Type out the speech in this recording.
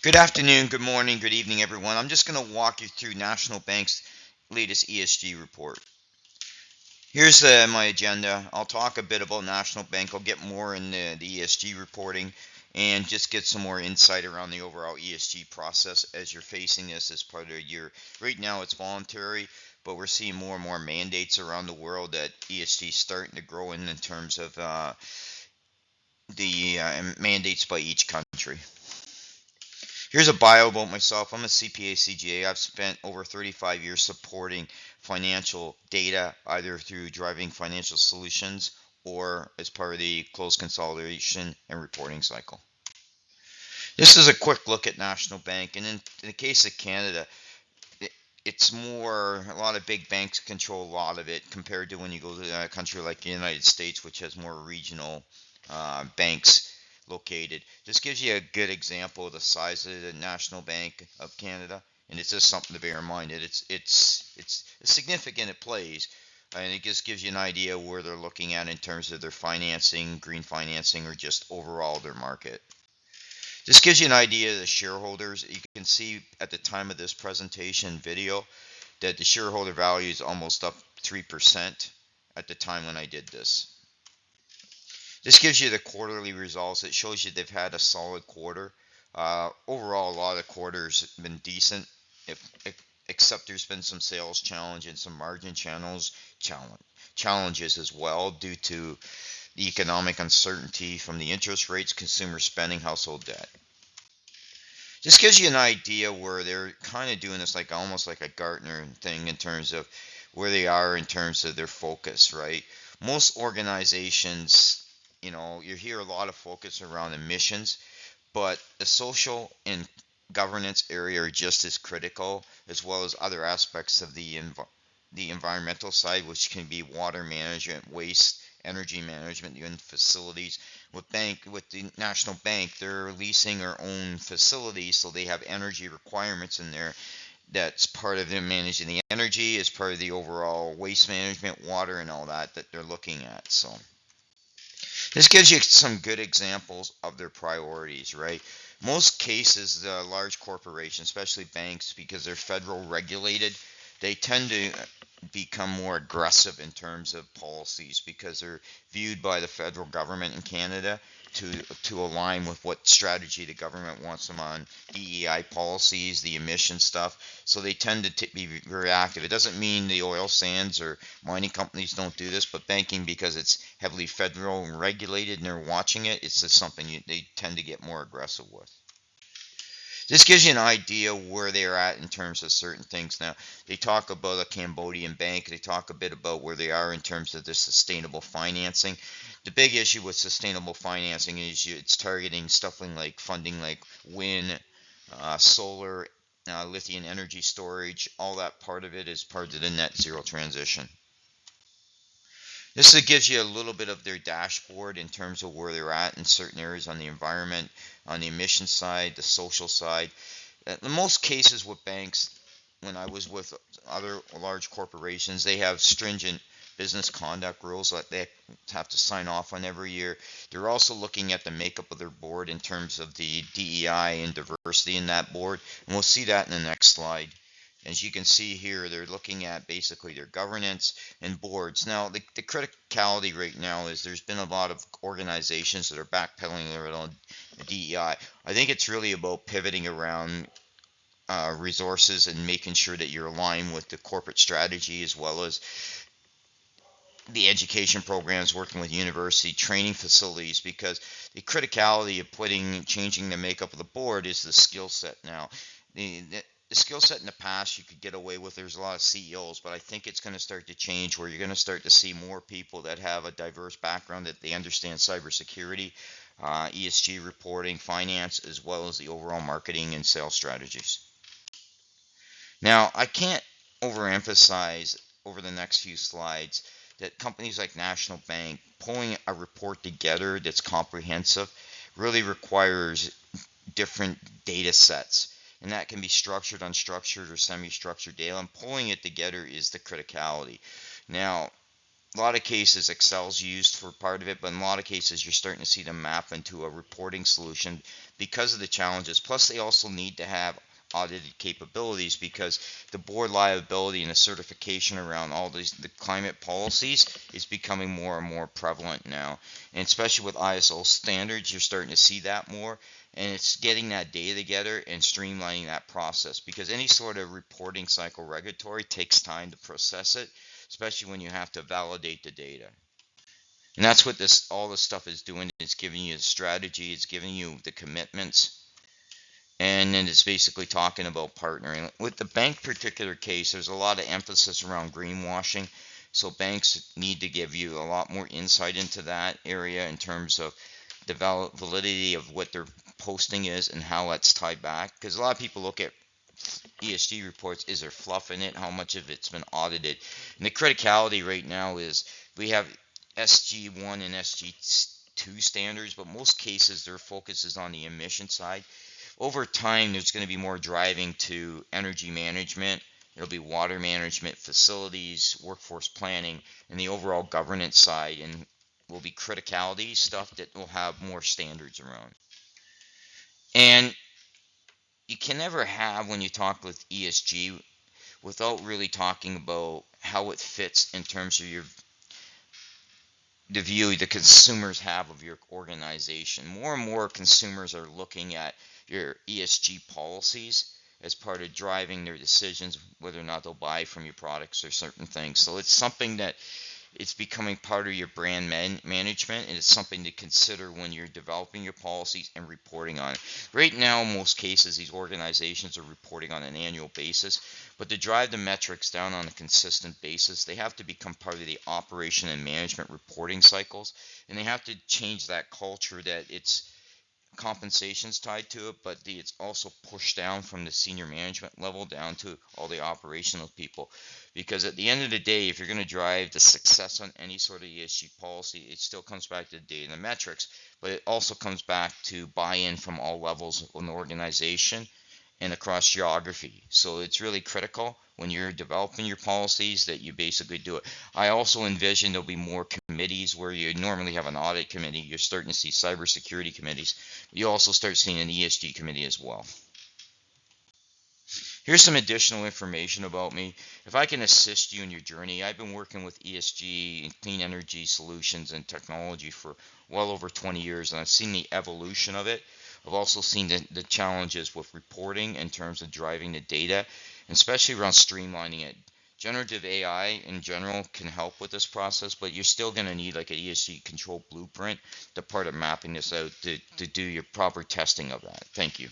Good afternoon, good morning, good evening, everyone. I'm just going to walk you through National Bank's latest ESG report. Here's my agenda. I'll talk a bit about National Bank. I'll get more in the ESG reporting and just get some more insight around the overall ESG process as you're facing this as part of your. Right now, it's voluntary, but we're seeing more and more mandates around the world that ESG is starting to grow in terms of the mandates by each country. Here's a bio about myself. I'm a CPA CGA. I've spent over 35 years supporting financial data, either through driving financial solutions or as part of the closed consolidation and reporting cycle. This is a quick look at National Bank, and in the case of Canada, it's more, a lot of big banks control a lot of it compared to when you go to a country like the United States, which has more regional banks located. This gives you a good example of the size of the National Bank of Canada, and it's just something to bear in mind. It's significant. It plays, and it just gives you an idea where they're looking at in terms of their financing, green financing, or just overall their market. This gives you an idea of the shareholders. You can see at the time of this presentation video that the shareholder value is almost up 3% at the time when I did this. This gives you the quarterly results. It shows you they've had a solid quarter. Overall, a lot of quarters have been decent, except there's been some sales challenge and some margin challenges as well due to the economic uncertainty from the interest rates, consumer spending, household debt. This gives you an idea where they're kind of doing this like almost like a Gartner thing in terms of where they are in terms of their focus, right? Most organizations, you hear a lot of focus around emissions, but the social and governance area are just as critical, as well as other aspects of the environmental side, which can be water management, waste, energy management, even facilities. With the National Bank, they're leasing their own facilities, so they have energy requirements in there. That's part of them managing the energy, as part of the overall waste management, water, and all that they're looking at. So this gives you some good examples of their priorities, right? Most cases, the large corporations, especially banks, because they're federal regulated, they tend to become more aggressive in terms of policies because they're viewed by the federal government in Canada to align with what strategy the government wants them on, DEI policies, the emission stuff. So they tend to be very active. It doesn't mean the oil sands or mining companies don't do this, but banking, because it's heavily federal and regulated and they're watching it, it's just something they tend to get more aggressive with. This gives you an idea where they're at in terms of certain things. Now, they talk about a Cambodian bank. They talk a bit about where they are in terms of the sustainable financing. The big issue with sustainable financing is it's targeting stuff like funding like wind, solar, lithium energy storage. All that part of it is part of the net zero transition. This gives you a little bit of their dashboard in terms of where they're at in certain areas on the environment, on the emission side, the social side. In most cases with banks, when I was with other large corporations, they have stringent business conduct rules that they have to sign off on every year. They're also looking at the makeup of their board in terms of the DEI and diversity in that board, and we'll see that in the next slide. As you can see here, they're looking at basically their governance and boards. Now, the criticality right now is there's been a lot of organizations that are backpedaling their own DEI. I think it's really about pivoting around resources and making sure that you're aligned with the corporate strategy, as well as the education programs, working with university training facilities, because the criticality of changing the makeup of the board is the skill set now. The skill set in the past you could get away with, there's a lot of CEOs, but I think it's going to start to change where you're going to start to see more people that have a diverse background, that they understand cybersecurity, ESG reporting, finance, as well as the overall marketing and sales strategies. Now, I can't overemphasize over the next few slides that companies like National Bank, pulling a report together that's comprehensive, really requires different data sets. And that can be structured, unstructured, or semi-structured data. And pulling it together is the criticality. Now, a lot of cases Excel's used for part of it, but in a lot of cases you're starting to see them map into a reporting solution because of the challenges. Plus they also need to have audited capabilities because the board liability and the certification around all the climate policies is becoming more and more prevalent now. And especially with ISO standards, you're starting to see that more. And it's getting that data together and streamlining that process because any sort of reporting cycle regulatory takes time to process it, especially when you have to validate the data. And that's what this all this stuff is doing. It's giving you the strategy, it's giving you the commitments, and then it's basically talking about partnering. With the bank particular case, there's a lot of emphasis around greenwashing. So banks need to give you a lot more insight into that area in terms of the validity of what their posting is and how that's tied back. Because a lot of people look at ESG reports, is there fluff in it? How much of it's been audited? And the criticality right now is we have SG1 and SG2 standards, but most cases their focus is on the emission side. Over time, there's going to be more driving to energy management. It'll be water management, facilities, workforce planning, and the overall governance side, and will be criticality stuff that will have more standards around. And you can never have, when you talk with ESG, without really talking about how it fits in terms of the view the consumers have of your organization. More and more consumers are looking at your ESG policies as part of driving their decisions whether or not they'll buy from your products or certain things. So it's something that it's becoming part of your brand management, and it's something to consider when you're developing your policies and reporting on it. Right now, in most cases, these organizations are reporting on an annual basis, but to drive the metrics down on a consistent basis, they have to become part of the operation and management reporting cycles, and they have to change that culture that it's compensation's tied to it, but it's also pushed down from the senior management level down to all the operational people. Because at the end of the day, if you're going to drive the success on any sort of ESG policy, it still comes back to the data and the metrics, but it also comes back to buy-in from all levels of an organization and across geography. So it's really critical when you're developing your policies that you basically do it. I also envision there'll be more committees where you normally have an audit committee. You're starting to see cybersecurity committees. You also start seeing an ESG committee as well. Here's some additional information about me. If I can assist you in your journey, I've been working with ESG and clean energy solutions and technology for well over 20 years, and I've seen the evolution of it. I've also seen the challenges with reporting in terms of driving the data, and especially around streamlining it. Generative AI in general can help with this process, but you're still going to need like an ESG control blueprint, the part of mapping this out to do your proper testing of that. Thank you.